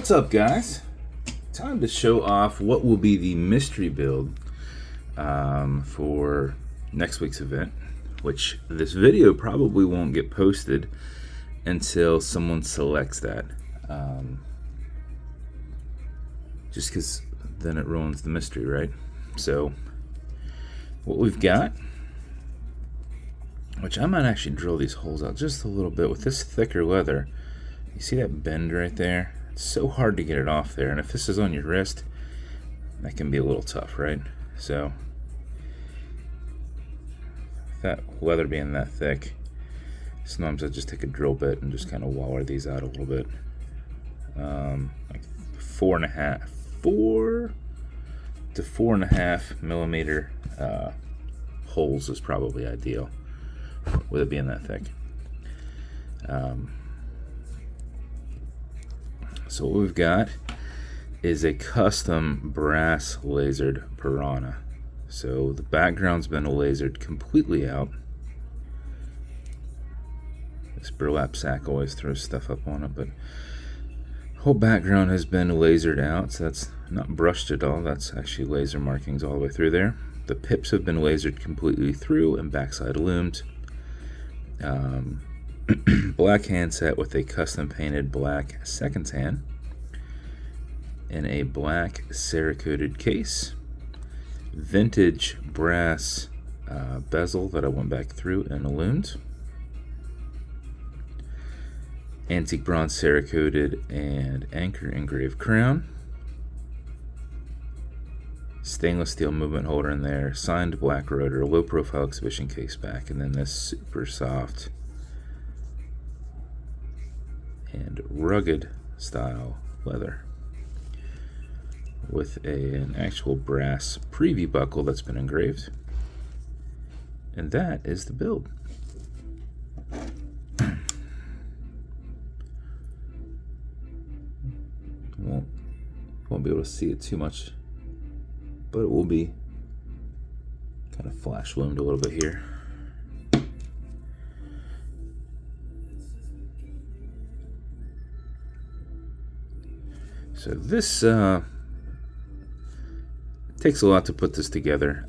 What's up, guys? Time to show off what will be the mystery build for next week's event, which this video probably won't get posted until someone selects that, just because then it ruins the mystery, right? So what we've got, which I might actually drill these holes out just a little bit with this thicker leather. You see that bend right there? It's so hard to get it off there, and if this is on your wrist, that can be a little tough, right? So that leather being that thick, sometimes I just take a drill bit and just kind of waller these out a little bit. Like 4 to 4.5 millimeter holes is probably ideal with it being that thick. So what we've got is a custom brass lasered Piranha. So the background's been lasered completely out. This burlap sack always throws stuff up on it, but the whole background has been lasered out, so that's not brushed at all. That's actually laser markings all the way through there. The pips have been lasered completely through and backside lumed. Black handset with a custom painted black seconds hand in a black cerakoted case. Vintage brass bezel that I went back through and lumed. Antique bronze cerakoted and anchor engraved crown. Stainless steel movement holder in there, signed black rotor, low profile exhibition case back, and then this super soft and rugged style leather with an actual brass preview buckle that's been engraved. And that is the build. Won't be able to see it too much, but it will be kind of flash loomed a little bit here. So this takes a lot to put this together.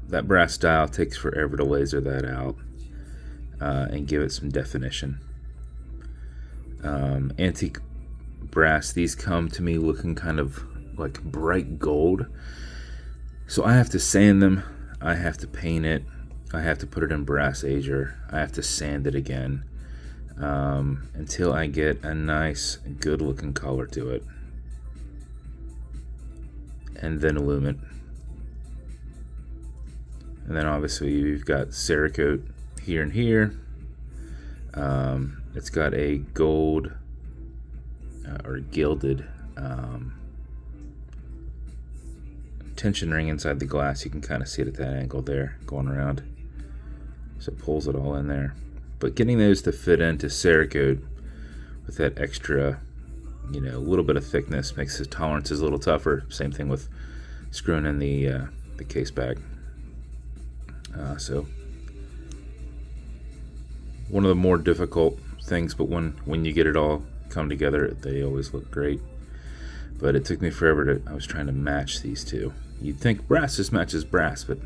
That brass style takes forever to laser that out and give it some definition. Antique brass, these come to me looking kind of like bright gold. So I have to sand them, I have to paint it, I have to put it in brass ager, I have to sand it again. Until I get a nice, good looking color to it, and then lume it. And then obviously you've got Cerakote here and here. It's got a gold or gilded tension ring inside the glass. You can kind of see it at that angle there going around, so it pulls it all in there. But getting those to fit into Cerakote with that extra, a little bit of thickness makes the tolerances a little tougher. Same thing with screwing in the case back. So one of the more difficult things, but when you get it all come together, they always look great. But it took me forever I was trying to match these two. You'd think brass just matches brass, but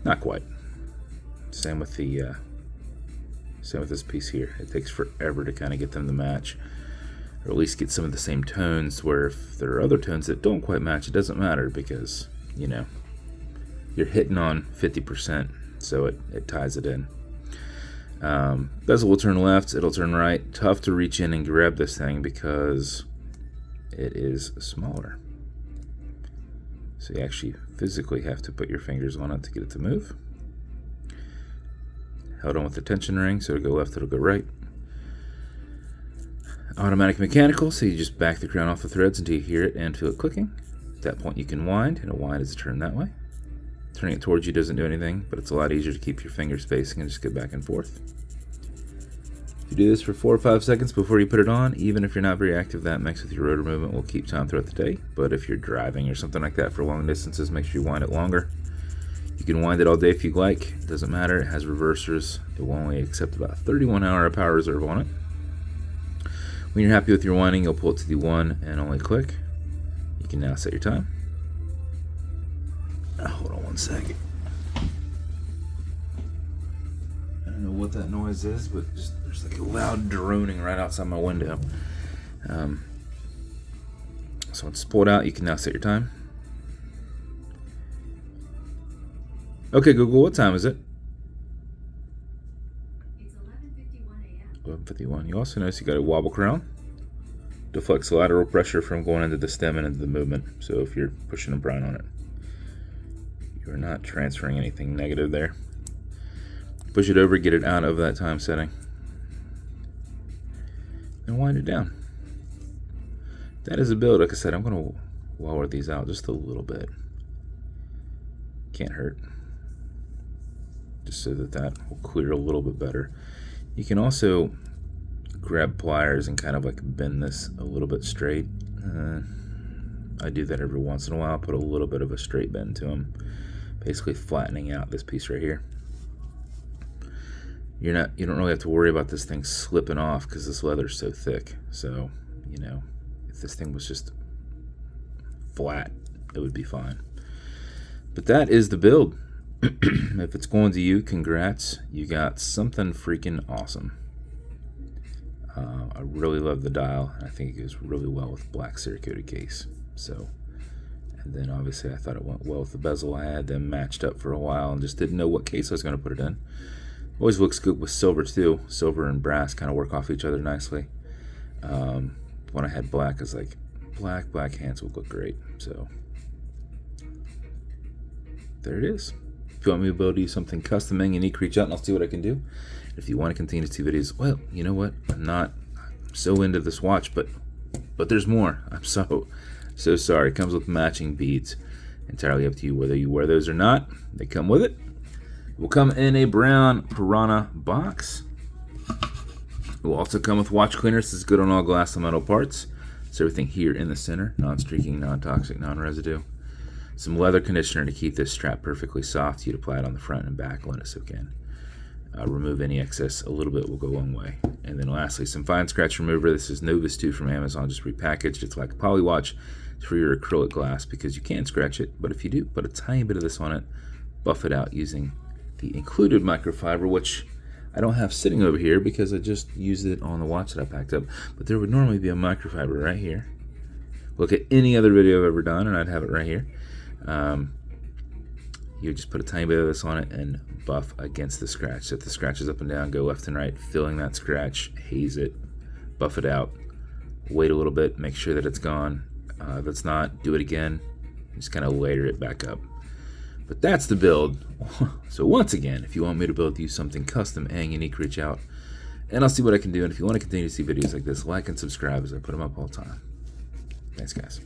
not quite. Same with this piece here. It takes forever to kind of get them to match, or at least get some of the same tones, where if there are other tones that don't quite match, it doesn't matter, because you're hitting on 50%, so it ties it in. Bezel will turn left, it'll turn right. Tough to reach in and grab this thing because it is smaller, so you actually physically have to put your fingers on it to get it to move. Held on with the tension ring, so it'll go left, it'll go right. Automatic mechanical, so you just back the crown off the threads until you hear it and feel it clicking. At that point you can wind, and a wind is a turn that way. Turning it towards you doesn't do anything, but it's a lot easier to keep your fingers facing and just go back and forth. You do this for 4 or 5 seconds before you put it on. Even if you're not very active, that mixed with your rotor movement will keep time throughout the day. But if you're driving or something like that for long distances, make sure you wind it longer. You can wind it all day if you like. It doesn't matter. It has reversers. It will only accept about 31 hour of power reserve on it. When you're happy with your winding, you'll pull it to the one and only click. You can now set your time. Hold on one second. I don't know what that noise is, but just there's like a loud droning right outside my window. So once it's pulled out, you can now set your time. Okay, Google, what time is it? It's 11:51 a.m. 11:51. You also notice you got a wobble crown. Deflects lateral pressure from going into the stem and into the movement. So if you're pushing a brine on it, you're not transferring anything negative there. Push it over, get it out of that time setting, and wind it down. That is a build. Like I said, I'm going to lower these out just a little bit. Can't hurt. Just so that that will clear a little bit better. You can also grab pliers and kind of like bend this a little bit straight. I do that every once in a while. Put a little bit of a straight bend to them, basically flattening out this piece right here. You don't really have to worry about this thing slipping off because this leather's so thick. So, you know, if this thing was just flat, it would be fine. But that is the build. If it's going to you, congrats. You got something freaking awesome. I really love the dial. I think it goes really well with black cerakoted case. So, and then obviously I thought it went well with the bezel. I had them matched up for a while and just didn't know what case I was going to put it in. Always looks good with silver too. Silver and brass kind of work off each other nicely. When I had black, I was like, black hands would look great. So there it is. If you want me to build you something custom and unique, reach out and I'll see what I can do. If you want to continue to see videos, well, you know what? I'm so into this watch, but there's more. I'm so sorry. It comes with matching beads. Entirely up to you whether you wear those or not. They come with it. It will come in a brown Piranha box. It will also come with watch cleaners. This is good on all glass and metal parts. So everything here in the center, non-streaking, non-toxic, non-residue. Some leather conditioner to keep this strap perfectly soft. You'd apply it on the front and back, let it soak in. Remove any excess. A little bit will go a long way. And then lastly, some fine scratch remover. This is Novus 2 from Amazon, just repackaged. It's like a poly watch. It's for your acrylic glass because you can scratch it. But if you do, put a tiny bit of this on it, buff it out using the included microfiber, which I don't have sitting over here because I just used it on the watch that I packed up. But there would normally be a microfiber right here. Look at any other video I've ever done and I'd have it right here. You just put a tiny bit of this on it and buff against the scratch. Set the scratches up and down, go left and right, filling that scratch, haze it, buff it out, wait a little bit, make sure that it's gone. If it's not, do it again, just kind of layer it back up. But that's the build. So once again, if you want me to build you something custom and unique, reach out and I'll see what I can do. And if you want to continue to see videos like this, like and subscribe as I put them up all the time. Thanks, guys.